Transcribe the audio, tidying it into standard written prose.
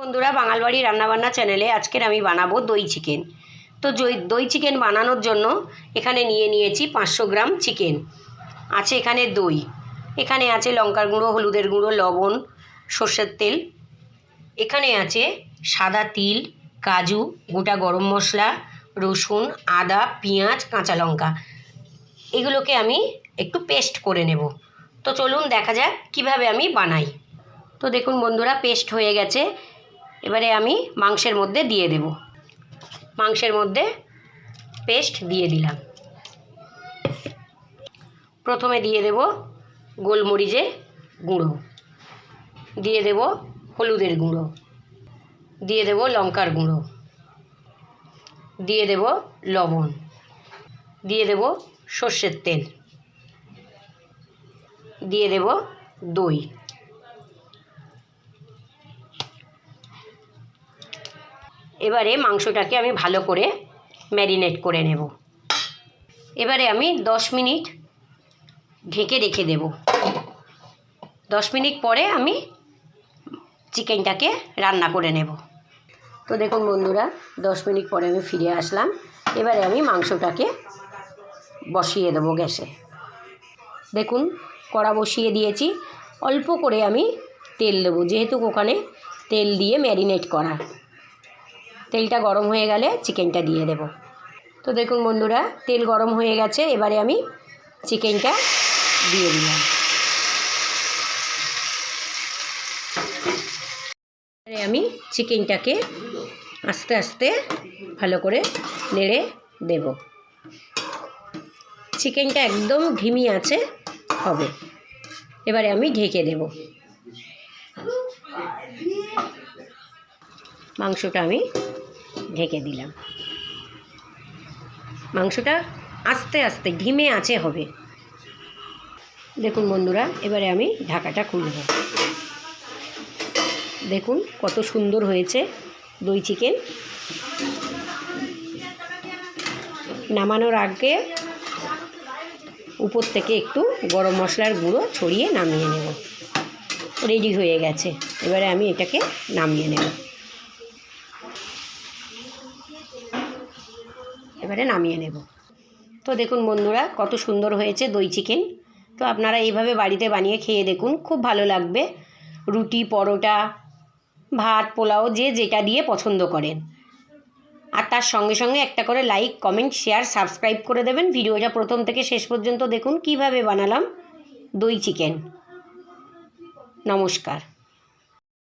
বন্ধুরা, বাঙালবাড়ি রান্নাবান্না চ্যানেলে আজকের আমি বানাবো দই চিকেন। তো দই চিকেন বানানোর জন্য এখানে নিয়েছি 500 গ্রাম চিকেন। আছে এখানে দই, এখানে আছে লঙ্কার গুঁড়ো, হলুদের গুঁড়ো, লবণ, সর্ষের তেল, এখানে আছে সাদা তিল, কাজু, গোটা গরম মশলা, রসুন, আদা, পেঁয়াজ, কাঁচা লঙ্কা। এগুলোকে আমি একটু পেস্ট করে নেব। তো চলুন দেখা যাক কিভাবে আমি বানাই। তো দেখুন বন্ধুরা, পেস্ট হয়ে গেছে। এবারে আমি মাংসের মধ্যে দিয়ে দেব। মাংসের মধ্যে পেস্ট দিয়ে দিলাম। প্রথমে দিয়ে দেব গোলমরিচের গুঁড়ো, দিয়ে দেব হলুদের গুঁড়ো, দিয়ে দেব লঙ্কার গুঁড়ো, দিয়ে দেব লবণ, দিয়ে দেব সর্ষের তেল, দিয়ে দেব দই। এবারে মাংসটাকে আমি ভালো করে ম্যারিনেট করে নেব। এবারে আমি 10 মিনিট ঢেকে রেখে দেব। 10 মিনিট পরে আমি চিকেনটাকে রান্না করে নেব। তো দেখুন বন্ধুরা, 10 মিনিট পরে আমি ফিরে আসলাম। এবারে আমি মাংসটাকে বসিয়ে দেবো গ্যাসে। দেখুন কড়া বসিয়ে দিয়েছি। অল্প করে আমি তেল দেবো, যেহেতু ওখানে তেল দিয়ে ম্যারিনেট করা। তেলটা গরম হয়ে গেলে চিকেনটা দিয়ে দেব। তো দেখুন বন্ধুরা, তেল গরম হয়ে গেছে। এবারে আমি চিকেনটা দিয়ে দিলাম। এবারে আমি চিকেনটাকে আস্তে আস্তে ভালো করে নেড়ে দেব। চিকেনটা একদম ধিমি আঁচে হবে। এবারে আমি ঢেকে দেব। মাংসটা আমি ঢেকে দিলাম। মাংসটা আস্তে আস্তে ধিমে আঁচে হবে। দেখুন বন্ধুরা, এবারে আমি ঢাকাটা খুলব। দেখুন কত সুন্দর হয়েছে দই চিকেন। নামানোর আগে উপর থেকে একটু গরম মশলার গুঁড়ো ছড়িয়ে নামিয়ে নেব। রেডি হয়ে গেছে। এবারে আমি এটাকে নামিয়ে নেব। এবারে নামিয়ে নেব। তো দেখুন বন্ধুরা, কত সুন্দর হয়েছে দই চিকেন। তো আপনারা এইভাবে বাড়িতে বানিয়ে খেয়ে দেখুন, খুব ভালো লাগবে। রুটি, পরোটা, ভাত, পোলাও, যে যেটা দিয়ে পছন্দ করেন। আর তার সঙ্গে সঙ্গে একটা করে লাইক, কমেন্ট, শেয়ার, সাবস্ক্রাইব করে দেবেন। ভিডিওটা প্রথম থেকে শেষ পর্যন্ত দেখুন কিভাবে বানালাম দই চিকেন। নমস্কার।